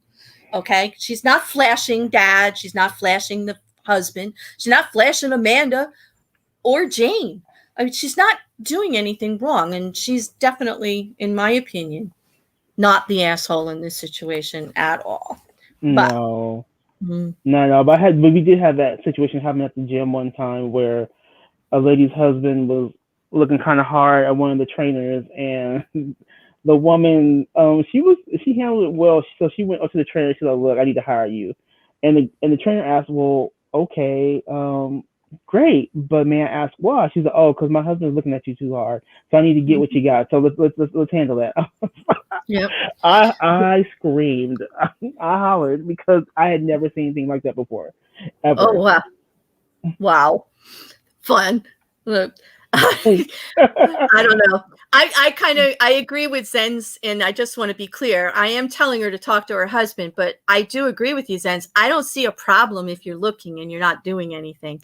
Okay. She's not flashing dad. She's not flashing the husband. She's not flashing Amanda or Jane. I mean, she's not doing anything wrong. And she's definitely, in my opinion, not the asshole in this situation at all. But no, no. But we did have that situation happen at the gym one time where a lady's husband was looking kind of hard at one of the trainers, and the woman, she handled it well. So she went up to the trainer. She's like, "Look, I need to hire you," and the trainer asked, "Well, okay, great, but may I ask why?" She's like, "Oh, because my husband's looking at you too hard, so I need to get what you got. So let's handle that." yep. I screamed, I hollered, because I had never seen anything like that before, Oh, ever. wow. Wow. Fun. Look, I don't know. I agree with Zen's, and I just want to be clear. I am telling her to talk to her husband, but I do agree with you, Zen's. I don't see a problem if you're looking and you're not doing anything.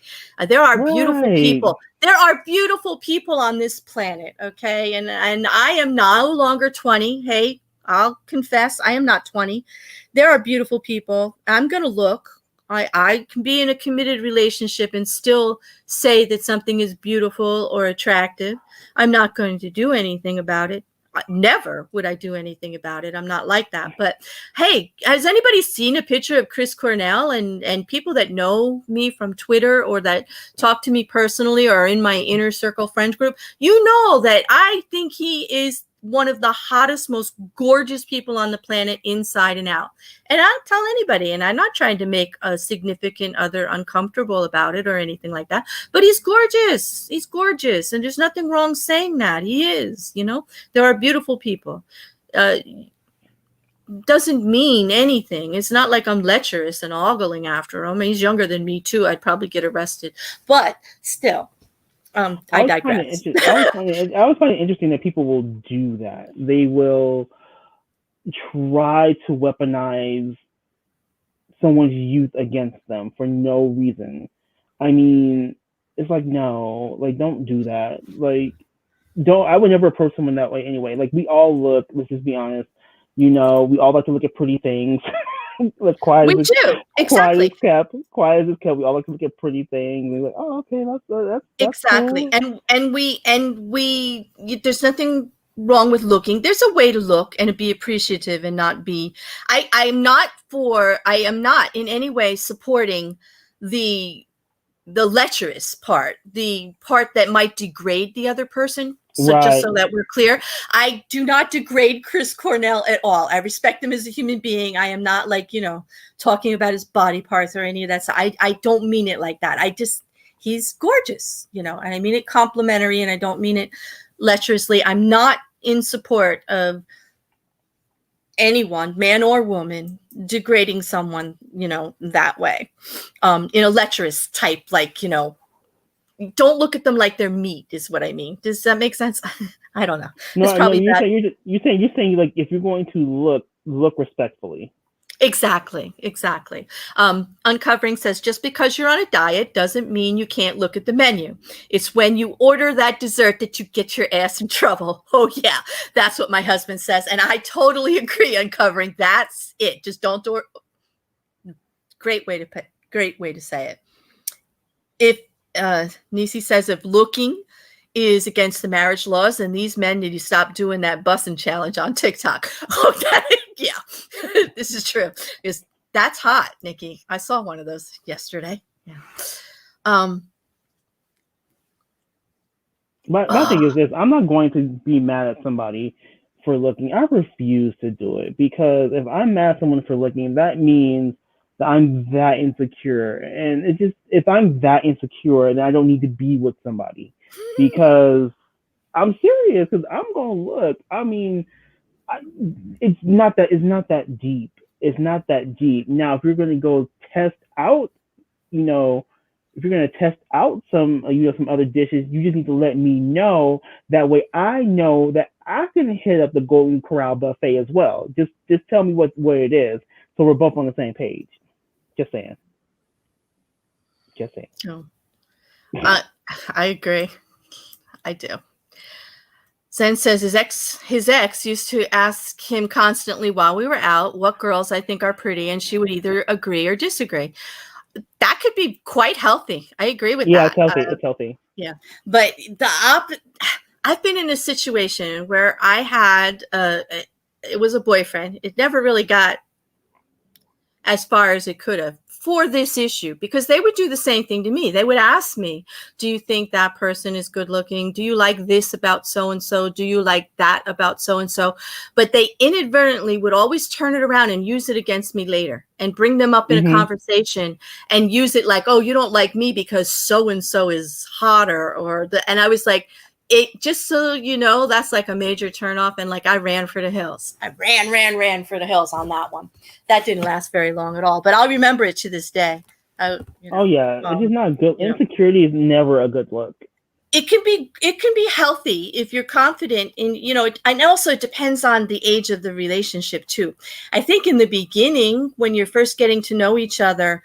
There are beautiful Right. people. There are beautiful people on this planet, okay? And I am no longer 20. Hey, I'll confess, I am not 20. There are beautiful people. I'm going to look. I can be in a committed relationship and still say that something is beautiful or attractive. I'm not going to do anything about it. Never would I do anything about it. I'm not like that. But hey, has anybody seen a picture of Chris Cornell? And people that know me from Twitter or that talk to me personally or in my inner circle friend group, you know that I think he is one of the hottest, most gorgeous people on the planet, inside and out. And I'll tell anybody, and I'm not trying to make a significant other uncomfortable about it or anything like that, but he's gorgeous. He's gorgeous. And there's nothing wrong saying that. He is, there are beautiful people. Doesn't mean anything. It's not like I'm lecherous and ogling after him. He's younger than me too. I'd probably get arrested, but still, I I was finding digress. it interesting that people will do that. They will, try to weaponize someone's youth against them for no reason. I mean, it's like, no, like, don't do that. Like, don't, I would never approach someone that way anyway. Like, we all look, let's just be honest, we all like to look at pretty things. Like, quiet We as do. Exactly. quiet as kept. We all like to look at pretty things. We're like, oh, okay, that's Exactly. cool. And there's nothing wrong with looking. There's a way to look and to be appreciative and not be, I am not in any way supporting the lecherous part, the part that might degrade the other person. So Right. just so that we're clear, I do not degrade Chris Cornell at all. I respect him as a human being. I am not like, talking about his body parts or any of that. So I don't mean it like that. He's gorgeous, and I mean it complimentary, and I don't mean it lecherously. I'm not in support of anyone, man or woman, degrading someone, that way, in a lecherous type, like, don't look at them like they're meat is what I mean. Does that make sense? I don't know. No, it's probably you're saying like, if you're going to look respectfully. Exactly. Uncovering says, just because you're on a diet doesn't mean you can't look at the menu. It's when you order that dessert that you get your ass in trouble. Oh yeah, that's what my husband says, and I totally agree. Uncovering, that's it. Just don't do it. Great way to say it. If Nisi says, if looking is against the marriage laws, and these men need to stop doing that bussing challenge on TikTok. Okay, yeah, this is true. Because that's hot, Nikki. I saw one of those yesterday. Yeah. My thing is this: I'm not going to be mad at somebody for looking. I refuse to do it, because if I'm mad at someone for looking, that means that I'm that insecure, and if I'm that insecure, then I don't need to be with somebody, because I'm serious. Because I'm gonna look. I mean, it's not that deep. It's not that deep. Now, if you're gonna go test out, if you're gonna test out some other dishes, you just need to let me know. That way, I know that I can hit up the Golden Corral buffet as well. Just tell me what it is, so we're both on the same page. Just saying. Oh. I agree. I do. Zen says his ex used to ask him constantly while we were out what girls I think are pretty, and she would either agree or disagree. That could be quite healthy. I agree with that. Yeah, it's healthy. It's healthy. Yeah, but I've been in a situation where I had it was a boyfriend. It never really got as far as it could have for this issue, because they would do the same thing to me. They would ask me, do you think that person is good looking? Do you like this about so-and-so? Do you like that about so-and-so? But they inadvertently would always turn it around and use it against me later, and bring them up in a conversation and use it like, oh, you don't like me because so-and-so is hotter, and I was like, it, just so you know, that's like a major turnoff. And like, I ran for the hills. I ran for the hills on that one. That didn't last very long at all, but I'll remember it to this day. Oh yeah, it's just not good. Insecurity is never a good look. It can be healthy if you're confident in, and also it depends on the age of the relationship too. I think in the beginning, when you're first getting to know each other,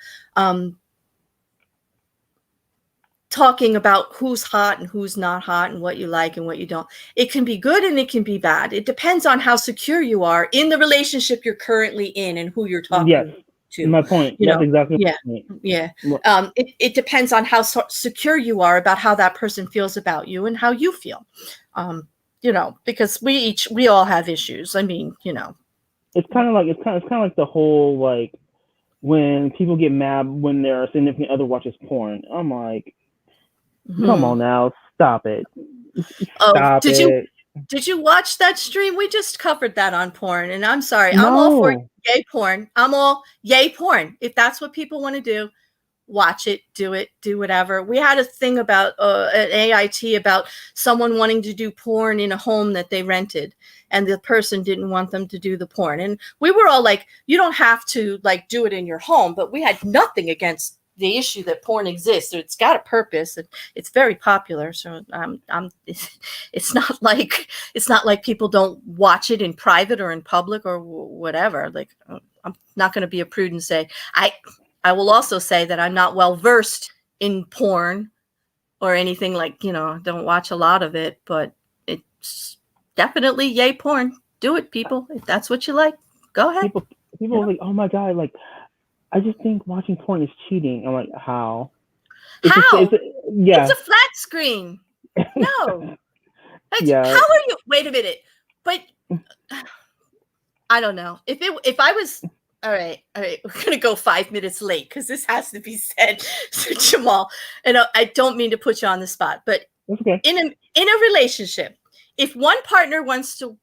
talking about who's hot and who's not hot and what you like and what you don't, it can be good and it can be bad. It depends on how secure you are in the relationship you're currently in and who you're talking to. My point. That's exactly my point. Yeah. It depends on how secure you are about how that person feels about you and how you feel. Because we all have issues. I mean, it's kind of like the whole, like, when people get mad when their significant other watches porn. I'm like, come on now, stop it. Did you watch that stream? We just covered that on porn, and I'm sorry. No. I'm all for yay porn. I'm all yay porn. If that's what people want to do, watch it, do whatever. We had a thing about at AIT about someone wanting to do porn in a home that they rented, and the person didn't want them to do the porn. And we were all like, you don't have to like do it in your home, but we had nothing against the issue that porn exists. It's got a purpose, and it's very popular. So it's not like people don't watch it in private or in public or whatever. Like, I'm not going to be a prude and say I will also say that I'm not well versed in porn or anything, like, don't watch a lot of it, but it's definitely yay porn. Do it, people. If that's what you like, go ahead. People are like, oh my God, like, I just think watching porn is cheating. I'm like, how? It's yeah. It's a flat screen. No. Yeah. How are you? Wait a minute. But I don't know. If I was, all right. We're going to go 5 minutes late because this has to be said to Jamal. And I don't mean to put you on the spot, but okay. in a relationship, if one partner wants to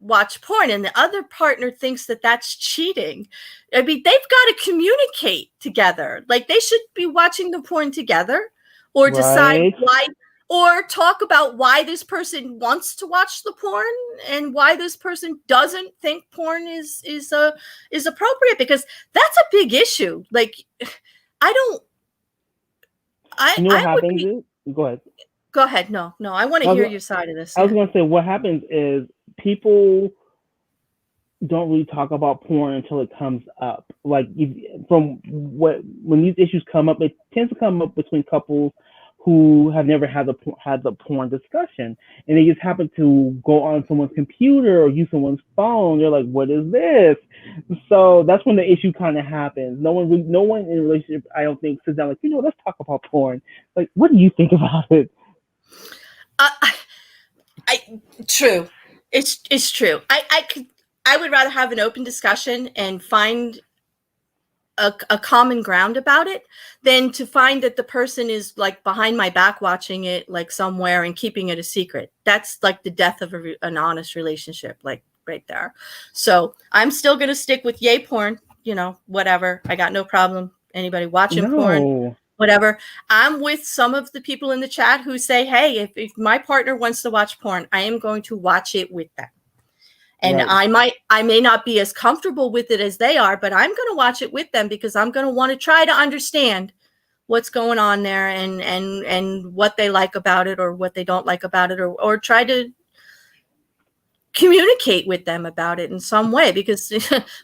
watch porn and the other partner thinks that that's cheating, I mean, they've got to communicate together. Like, they should be watching the porn together, or decide why, or talk about why this person wants to watch the porn and why this person doesn't think porn is appropriate, because that's a big issue. Like, what happens is, go ahead. No, I want to hear your side of this. I was going to say, what happens is people don't really talk about porn until it comes up. Like, when these issues come up, it tends to come up between couples who have never had the porn discussion, and they just happen to go on someone's computer or use someone's phone. They're like, "What is this?" So that's when the issue kind of happens. No one in a relationship, I don't think, sits down like, let's talk about porn. Like, what do you think about it? True. It's true. I would rather have an open discussion and find a common ground about it than to find that the person is like behind my back watching it, like, somewhere, and keeping it a secret. That's like the death of an honest relationship, like, right there. So I'm still going to stick with yay porn, whatever. I got no problem. Anybody watching porn, whatever. I'm with some of the people in the chat who say, hey, if my partner wants to watch porn, I am going to watch it with them. And I may not be as comfortable with it as they are, but I'm going to watch it with them because I'm going to want to try to understand what's going on there and what they like about it or what they don't like about it, or try to communicate with them about it in some way, because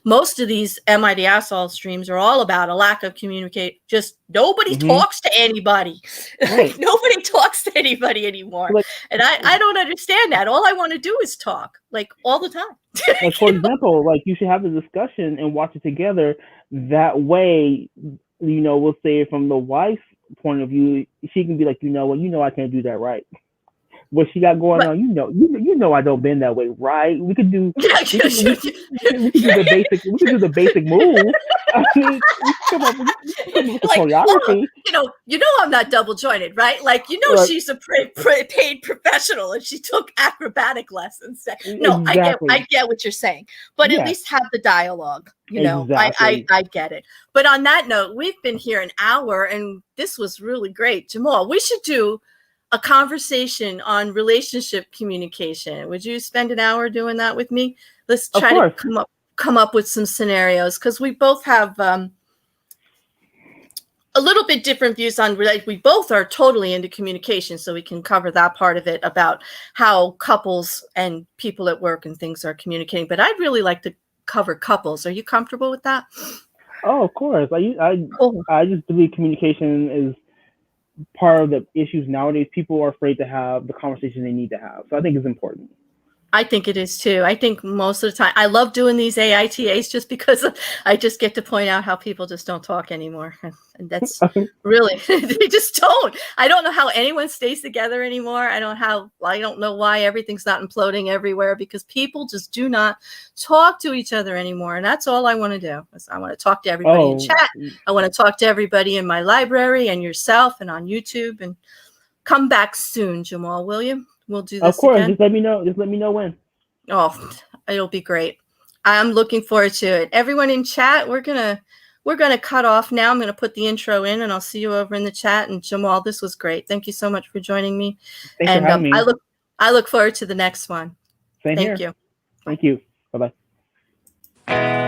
most of these AmItheAsshole streams are all about a lack of communicate. Just nobody talks to anybody. Like, nobody talks to anybody anymore. And I don't understand that. All I want to do is talk, like, all the time. Like, for example, like, you should have the discussion and watch it together. That way, we'll say from the wife's point of view, she can be like, I can't do that, right? What she got going on, I don't bend that way, right? We could do the basic move. I mean, come up with choreography. I'm not double jointed, right? Like, she's a paid professional and she took acrobatic lessons. No, exactly. I get what you're saying, but at least have the dialogue. Exactly. I get it. But on that note, we've been here an hour and this was really great. Jamal, we should do a conversation on relationship communication. Would you spend an hour doing that with me? Let's try to come up with some scenarios, because we both have a little bit different views on, we both are totally into communication, so we can cover that part of it about how couples and people at work and things are communicating. But I'd really like to cover couples. Are you comfortable with that? Oh, of course. I just believe communication is part of the issues nowadays. People are afraid to have the conversation they need to have. So I think it's important. I think it is too. I think most of the time, I love doing these AITAs just because I just get to point out how people just don't talk anymore. And that's really, they just don't. I don't know how anyone stays together anymore. I don't know why everything's not imploding everywhere, because people just do not talk to each other anymore. And that's all I want to do. I want to talk to everybody in chat. I want to talk to everybody in my library and yourself and on YouTube. And come back soon, Jamal, will you? We'll do this. Of course, again. Just let me know when. Oh, it'll be great. I'm looking forward to it. Everyone in chat, we're gonna cut off now. I'm gonna put the intro in, and I'll see you over in the chat. And Jamal, this was great. Thank you so much for joining me. Thanks for having me. I look forward to the next one. Thank you. Thank you. Bye-bye.